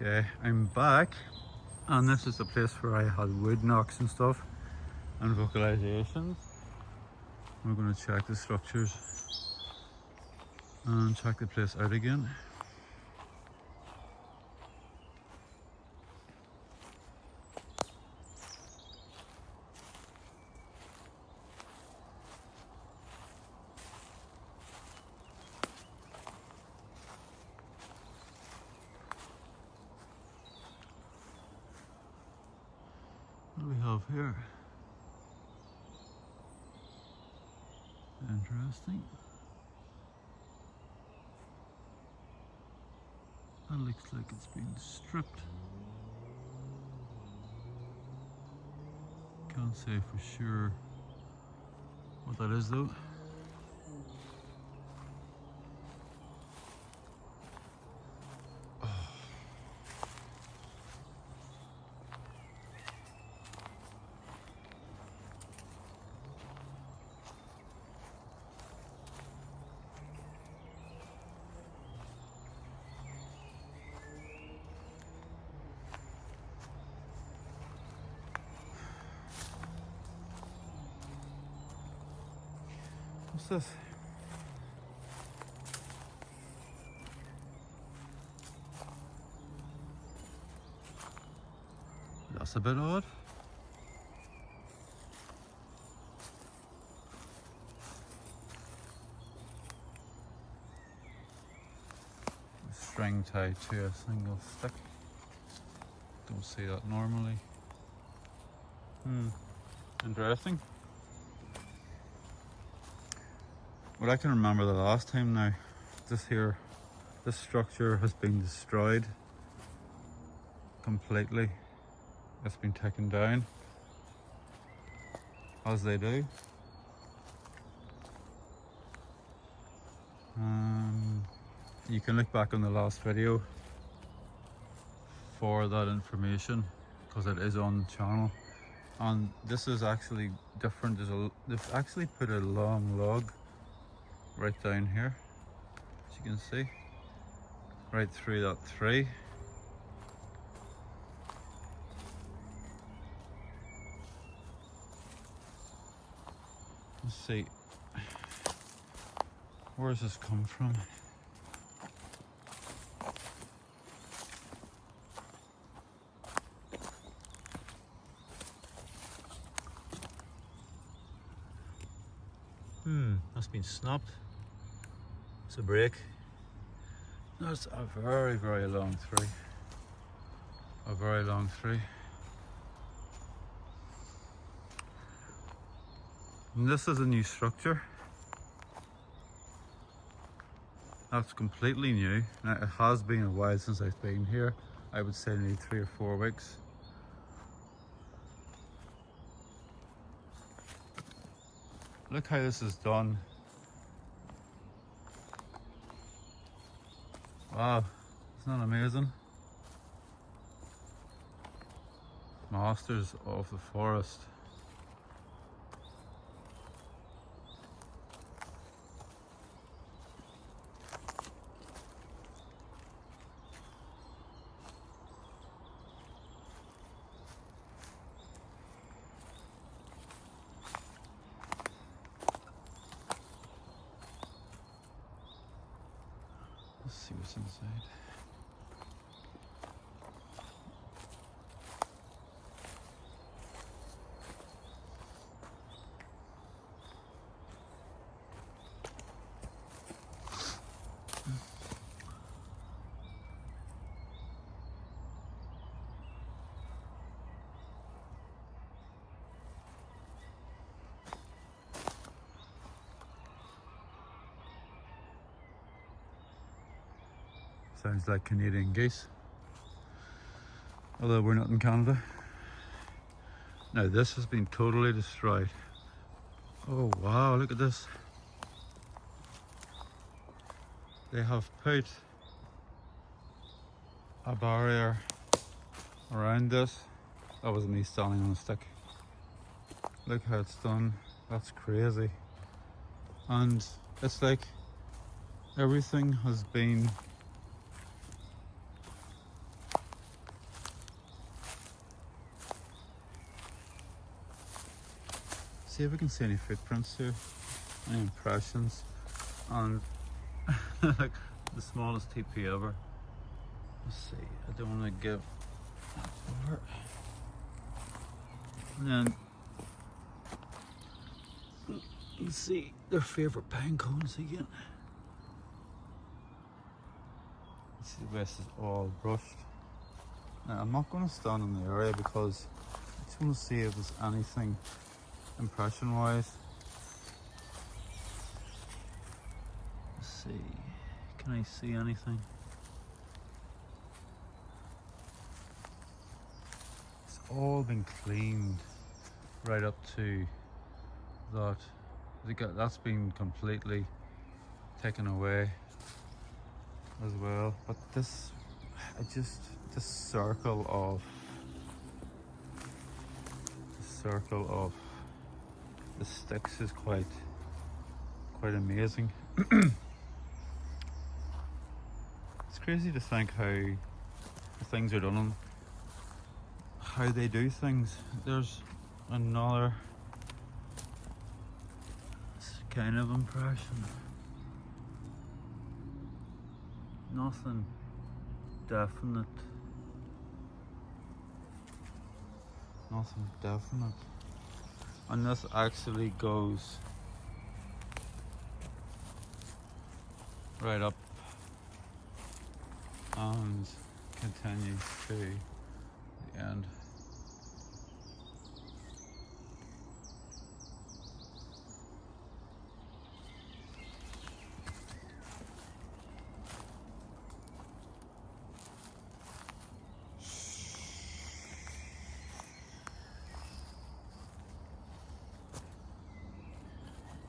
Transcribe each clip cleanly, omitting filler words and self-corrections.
Okay, I'm back, and this is the place where I had wood knocks and stuff and vocalizations. We're going to check the structures and check the place out again. What do we have here? Interesting. That looks like it's been stripped. Can't say for sure what that is though. What's this? That's a bit odd. A string tied to a single stick. Don't see that normally. Interesting. Well, I can remember the last time now. This structure has been destroyed completely. It's been taken down, as they do. You can look back on the last video for that information, because it is on the channel. And this is actually different. They've actually put a long log right down here, as you can see, right through that tree. Let's see, where does this come from? That's been snapped. It's a break. That's a very, very long tree. A very long tree. And this is a new structure. That's completely new. Now, it has been a while since I've been here. I would say maybe 3 or 4 weeks. Look how this is done. Wow, isn't that amazing? Masters of the forest. Let's see what's inside. Sounds like Canadian geese, although we're not in Canada. Now this has been totally destroyed. Oh wow, look at this. They have put a barrier around this. That was me standing on a stick. Look how it's done. That's crazy. And it's like everything has been see if we can see any footprints here, any impressions, and like the smallest TP ever. Let's see, I don't want to give that over. And then you can see their favourite pine cones again. See, the rest is all brushed. Now, I'm not going to stand in the area because I just want to see if there's anything impression wise. Let's see, can I see anything? It's all been cleaned right up to that. That's been completely taken away as well, but this circle of the sticks is quite amazing. It's crazy to think how things are done and how they do things. There's another kind of impression. Nothing definite. Nothing definite. And this actually goes right up and continues to the end.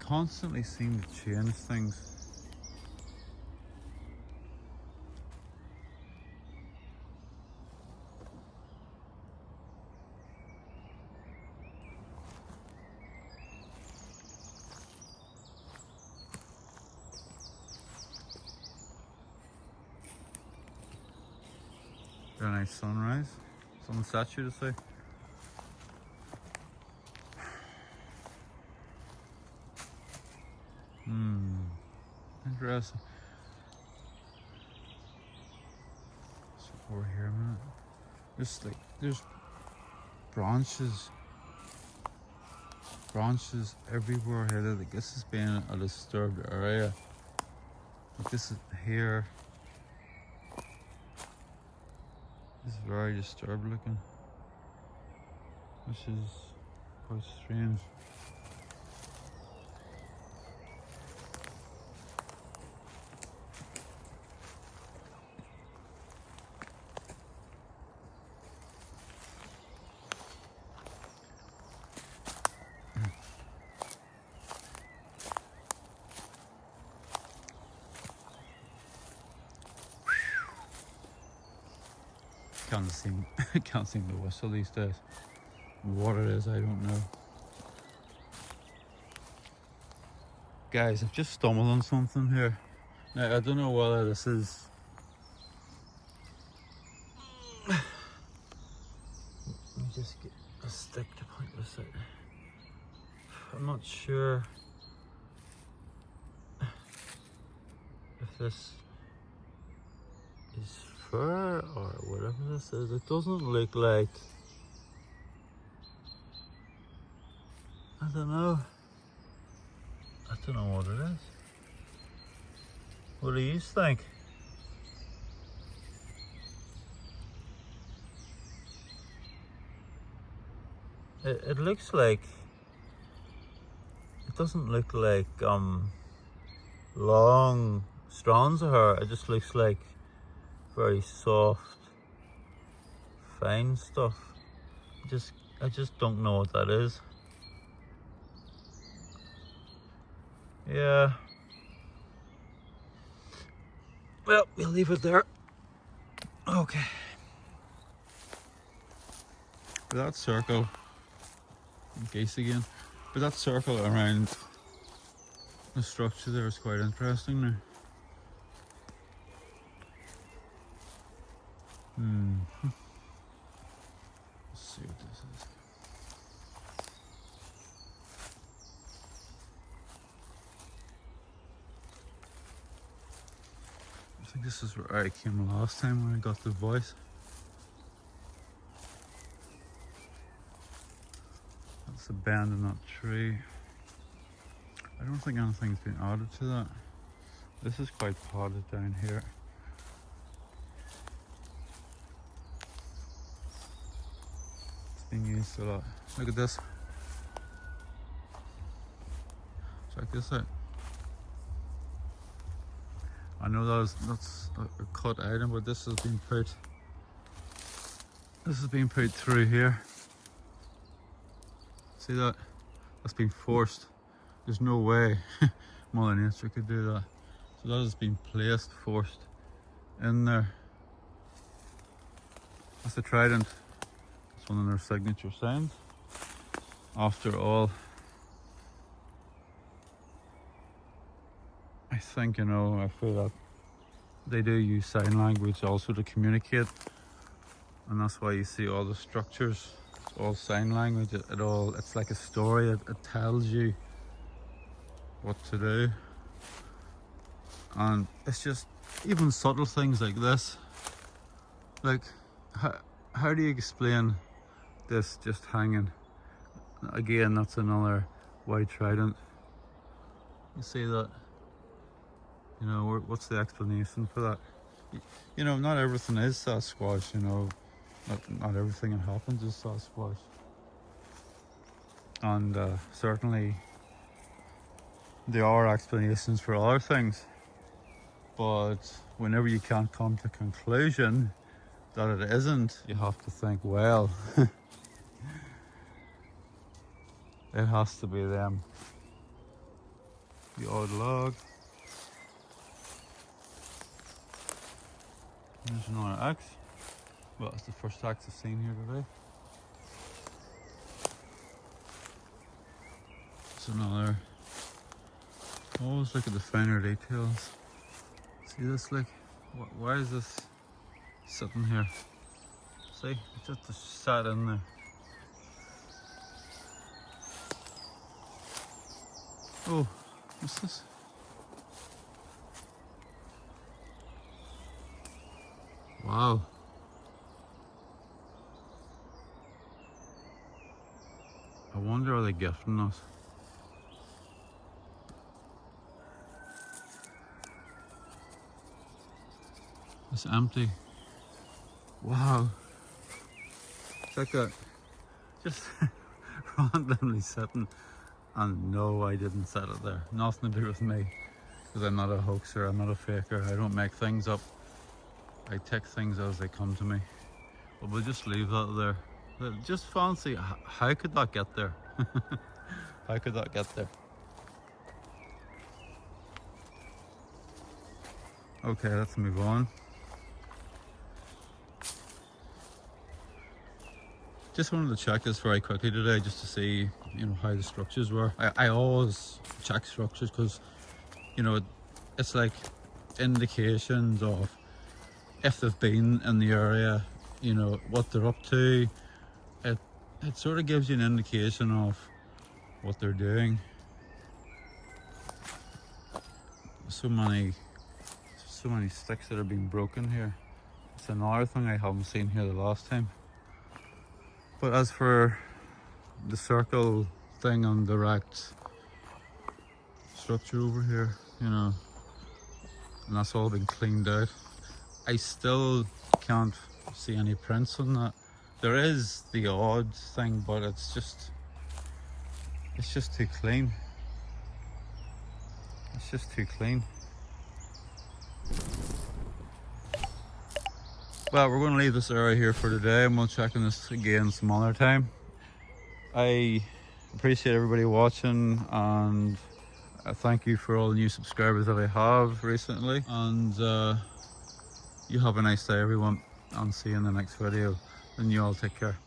Constantly seem to change things. Very nice sunrise, sunset, should I say. Interesting. So over here a minute. There's branches everywhere here. Like this has been a disturbed area. Like this is here. This is very disturbed looking, which is quite strange. Can't seem to whistle these days. What it is, I don't know. Guys, I've just stumbled on something here. Now, I don't know whether this is... Let me just get a stick to point this out. I'm not sure if this is fur or whatever this is. It doesn't look like... I don't know. I don't know what it is. What do you think? It looks like... It doesn't look like long strands of hair. It just looks like very soft, fine stuff. I just don't know what that is. Yeah. Well, we'll leave it there. Okay. That circle, geese again, but that circle around the structure there is quite interesting now. Let's see what this is. think this is where I came last time when I got the voice. That's a bend in that tree. I don't think anything's been added to that. This is quite potted down here. It's been used a lot. Look at this. Check this out. I know that's a cut item, but this has been put. This has been put through here. See that? That's been forced. There's no way Mother Nature could do that. So that has been placed, forced in there. That's the trident. It's one of their signature signs. After all, I think, you know, I feel that they do use sign language also to communicate, and that's why you see all the structures. It's all sign language. It's like a story. It tells you what to do, and it's just even subtle things like this. Like, how do you explain this just hanging? Again, that's another white trident. You see that? You know, what's the explanation for that? You know, not everything is Sasquatch, you know. Not everything that happens is Sasquatch. And certainly there are explanations for other things. But whenever you can't come to a conclusion that it isn't, you have to think, well, it has to be them. The odd log. There's another axe. Well, it's the first axe I've seen here today. It's another. Always look at the finer details. See this, like, why is this sitting here? See, it just sat in there. Oh, what's this? Wow. I wonder, are they gifting us? It's empty. Wow. Check that. Just randomly sitting. And no, I didn't set it there. Nothing to do with me. Because I'm not a hoaxer, I'm not a faker. I don't make things up. I take things as they come to me. But we'll just leave that there. Just fancy, how could that get there? How could that get there? Okay, let's move on. Just wanted to check this very quickly today, just to see, you know, how the structures were. I always check structures because, you know, it's like indications of if they've been in the area, you know, what they're up to. It sort of gives you an indication of what they're doing. So many sticks that are being broken here. It's another thing I haven't seen here the last time. But as for the circle thing on the direct structure over here, you know, and that's all been cleaned out. I still can't see any prints on that. There is the odd thing, but it's just too clean. It's just too clean. Well, we're going to leave this area here for today, and we'll check on this again some other time. I appreciate everybody watching, and thank you for all the new subscribers that I have recently. And you have a nice day, everyone, and see you in the next video. And you all take care.